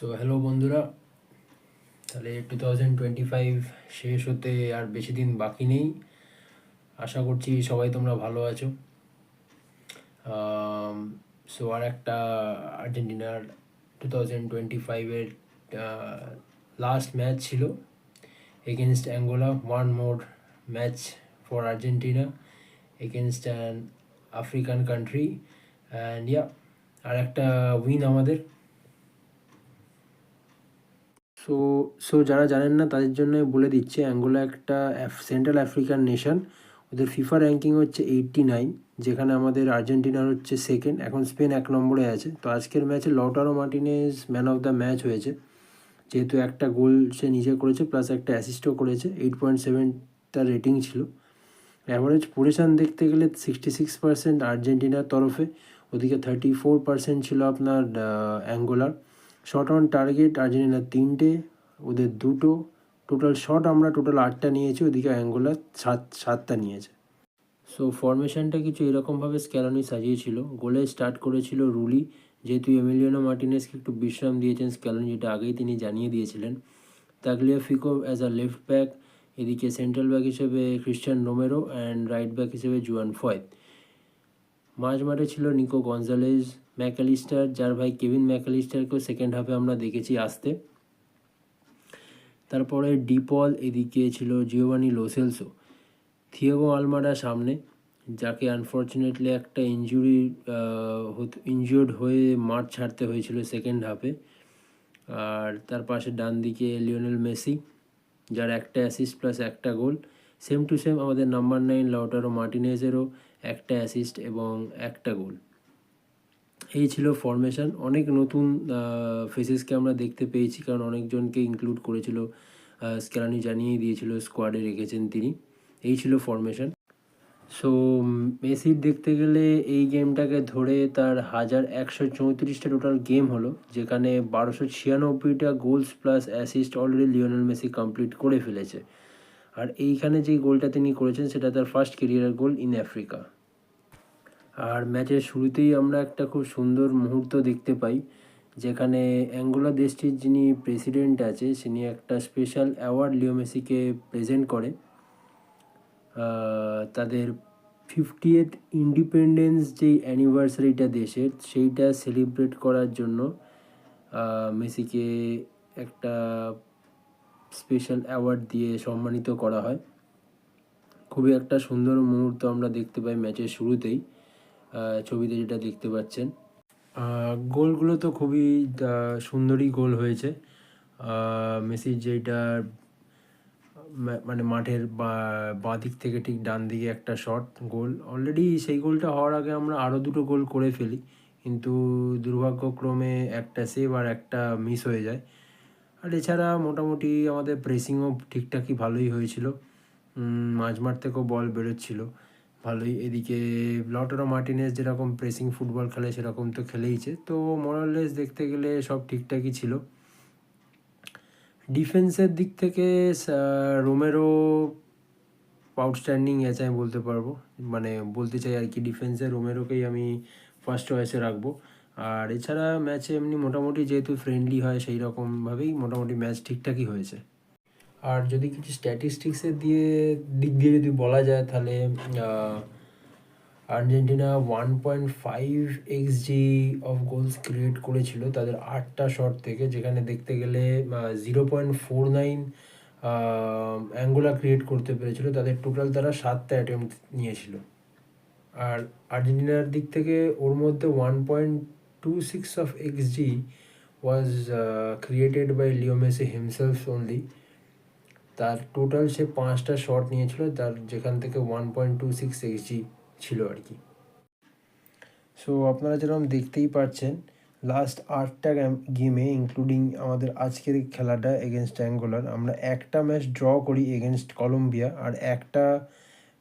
So hello বন্ধুরা, তাহলে 2025 শেষ হতে আর বেশি দিন বাকি নেই। আশা করছি সবাই তোমরা ভালো আছো। সো আর একটা আর্জেন্টিনার 2025-এর লাস্ট ম্যাচ ছিল against Angola. One more match for Argentina against an African country, and আর একটা উইন আমাদের। সো সো যারা জানেন না তাদের জন্য বলে দিচ্ছে, অ্যাঙ্গোলা একটা সেন্ট্রাল আফ্রিকান নেশন। ওদের ফিফা র্যাঙ্কিং হচ্ছে 89, যেখানে আমাদের আর্জেন্টিনার হচ্ছে সেকেন্ড। এখন স্পেন 1 নম্বরে আছে। তো আজকের ম্যাচে Lautaro Martinez man of the match হয়েছে, যেহেতু একটা গোল সে নিজে করেছে প্লাস একটা অ্যাসিস্টও করেছে। 8.7 তার রেটিং ছিল। অ্যাভারেজ পজিশান দেখতে গেলে 66% আর্জেন্টিনার তরফে, ওদিকে 34% ছিল আপনার অ্যাঙ্গোলার। শট অন টার্গেট আর্জেন্টিনার 3টে, ওদের 2টো। টোটাল শট আমরা 8টা নিয়েছি, ওদিকে অ্যাঙ্গোলার 7টা নিয়েছে। সো ফরমেশনটা কিছু এরকমভাবে স্ক্যালোনি সাজিয়েছিল। গোলে স্টার্ট করেছিল রুলি, যেহেতু এমিলিয়ানো মার্টিনেজকে একটু বিশ্রাম দিয়েছেন স্ক্যালোনি, যেটা আগেই তিনি জানিয়ে দিয়েছিলেন। Tagliafico as a left back, এদিকে সেন্ট্রাল ব্যাক হিসেবে Cristian Romero and right back হিসেবে জুয়ান ফয়েদ। মাঝমাঠে ছিল নিকো গঞ্জালেজ, ম্যাকালিস্টার, যার ভাই কেভিন ম্যাকালিস্টারকেও সেকেন্ড হাফে আমরা দেখেছি আসতে। তারপরে ডিপল, এদিকে ছিল জিওভানি লোসেলসো, থিয়াগো আলমাডা সামনে, যাকে আনফর্চুনেটলি একটা ইনজিওর্ড হয়ে মাঠ ছাড়তে হয়েছিল সেকেন্ড হাফে। আর তার পাশে ডান দিকে লিওনেল মেসি, যার একটা অ্যাসিস্ট প্লাস একটা গোল। সেম টু সেম আমাদের নাম্বার 9 লাউটারো মার্টিনেজেরও একটা অ্যাসিস্ট এবং একটা গোল। এই ছিল ফরমেশন। অনেক নতুন ফেসেসকে আমরা দেখতে পেয়েছি, কারণ অনেকজনকে ইনক্লুড করেছিল স্ক্যালানি, জানিয়ে দিয়েছিল স্কোয়াডে রেখেছেন তিনি। এই ছিল ফরমেশন। সো মেসির দেখতে গেলে এই গেমটাকে ধরে তার 1134টা টোটাল গেম হলো, যেখানে 1296টা goals plus assist already Lionel Messi complete করে ফেলেছে। আর এইখানে যেই গোলটা তিনি করেছেন সেটা তার first career goal in Africa. আর ম্যাচের শুরুতেই আমরা একটা খুব সুন্দর মুহূর্ত দেখতে পাই, যেখানে অ্যাঙ্গোলা দেশটির যিনি প্রেসিডেন্ট আছে তিনি একটা স্পেশাল অ্যাওয়ার্ড লিও মেসিকে প্রেজেন্ট করে। তাদের 50th ইন্ডিপেন্ডেন্স যেই অ্যানিভার্সারিটা দেশের, সেইটা সেলিব্রেট করার জন্য মেসিকে একটা স্পেশাল অ্যাওয়ার্ড দিয়ে সম্মানিত করা হয়। খুবই একটা সুন্দর মুহূর্ত আমরা দেখতে পাই ম্যাচের শুরুতেই, ছবিতে যেটা দেখতে পাচ্ছেন। গোলগুলো তো খুবই সুন্দরই গোল হয়েছে। মেসির যেটা মানে মাঠের বাঁ দিক থেকে ঠিক ডান দিকে একটা শট গোল, অলরেডি সেই গোলটা হওয়ার আগে আমরা আরও 2টো গোল করে ফেলি, কিন্তু দুর্ভাগ্যক্রমে একটা সেভ আর একটা মিস হয়ে যায়। আর এছাড়া মোটামুটি আমাদের প্রেসিংও ঠিকঠাকই ভালোই হয়েছিল, মাঝমাঠ থেকেও বল বেরোচ্ছিল ভালোই। এদিকে লটারো মার্টিনেজ যেরকম প্রেসিং ফুটবল খেলে সেরকম তো খেলেইছে, তো মোরাললেস দেখতে গেলে সব ঠিকঠাকই ছিল। ডিফেন্সের দিক থেকে রোমেরো আউটস্ট্যান্ডিং আছে আমি বলতে পারবো, মানে বলতে চাই আর কি, ডিফেন্সে রোমেরোকেই আমি ফার্স্ট চয়েসে রাখবো। আর এছাড়া ম্যাচে এমনি মোটামুটি যেহেতু ফ্রেন্ডলি হয় সেই রকমভাবেই মোটামুটি ম্যাচ ঠিকঠাকই হয়েছে। আর যদি কিছু স্ট্যাটিস্টিক্সের দিক দিয়ে যদি বলা যায়, তাহলে Argentina 1.5 XG of goals create করেছিল তাদের 8টা শট থেকে, যেখানে দেখতে গেলে 0.49 অ্যাঙ্গোলা ক্রিয়েট করতে পেরেছিল। তাদের টোটাল তারা 7টা অ্যাটেম্প্ট নিয়েছিল। আর আর্জেন্টিনার দিক থেকে ওর মধ্যে 1.26 of XG was created by Leo Messi himself only. তার টোটাল সে 5টা শট নিয়েছিল, তার যেখান থেকে 1.26 XG ছিল আর কি। সো আপনারা যেরকম দেখতেই পাচ্ছেন, লাস্ট 8টা গেমে ইনক্লুডিং আমাদের আজকের খেলাটা এগেনস্ট অ্যাঙ্গোলার, আমরা একটা ম্যাচ ড্র করি এগেনস্ট কলম্বিয়া, আর একটা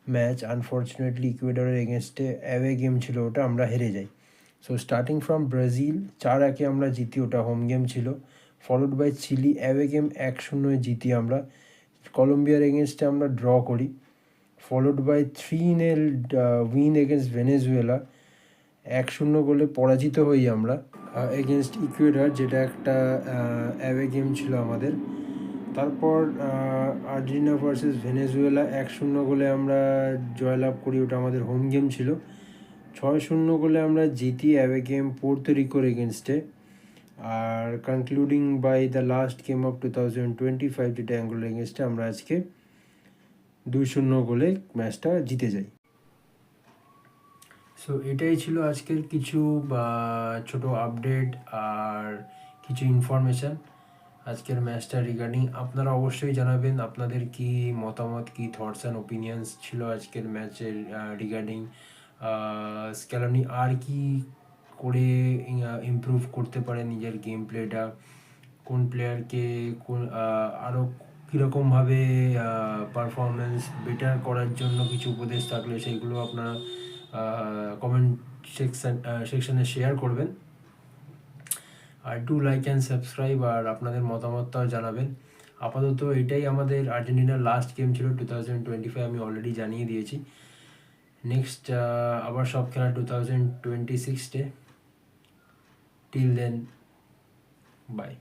ম্যাচ আনফর্চুনেটলি ইকুয়েডরের এগেনস্টে অ্যাওয়ে গেম ছিল, ওটা আমরা হেরে যাই। সো স্টার্টিং ফ্রম ব্রাজিল 4-1 আমরা জিতি, ওটা হোম গেম ছিল। Followed by Chile away game 1-0 জিতি আমরা। কলম্বিয়ার এগেনস্টে আমরা ড্র করি, followed by 3-0 win against Venezuela. 1-0 গোলে পরাজিত হই আমরা এগেনস্ট ইকুয়েডর, যেটা একটা অ্যাওয়ে গেম ছিল আমাদের। তারপর আর্জেন্টিনা ভার্সেস ভেনেজুয়েলা 1-0 গোলে আমরা জয়লাভ করি, ওটা আমাদের হোম গেম ছিল। 6-0 গোলে আমরা জিতি অ্যাওয়ে গেম পোর্তো রিকোর এগেনস্টে। আর concluding by the last game of 2025, যেটা অ্যাঙ্গোলার এগেনস্টে, আমরা আজকে 2-0 গোলে ম্যাচটা জিতে যাই। সো এটাই ছিল আজকের কিছু ছোট আপডেট আর কিছু ইনফরমেশান আজকের ম্যাচটা রিগার্ডিং। আপনারা অবশ্যই জানাবেন আপনাদের কি মতামত, কি থটস অ্যান্ড ওপিনিয়ন্স ছিল আজকের ম্যাচের রিগার্ডিং। স্ক্যালোনি আর কি করে ইমপ্রুভ করতে পারে নিজের গেম প্লেটা, কোন প্লেয়ারকে কোন আরও কীরকমভাবে পারফরমেন্স বেটার করার জন্য কিছু উপদেশ থাকলে সেইগুলো আপনারা কমেন্ট সেকশানে শেয়ার করবেন। আর ডু লাইক অ্যান্ড সাবস্ক্রাইব, আর আপনাদের মতামতটাও জানাবেন। আপাতত এটাই আমাদের আর্জেন্টিনার লাস্ট গেম ছিল 2025, আমি অলরেডি জানিয়ে দিয়েছি। নেক্সট আবার সব খেলা 2026-এ। Till then, by.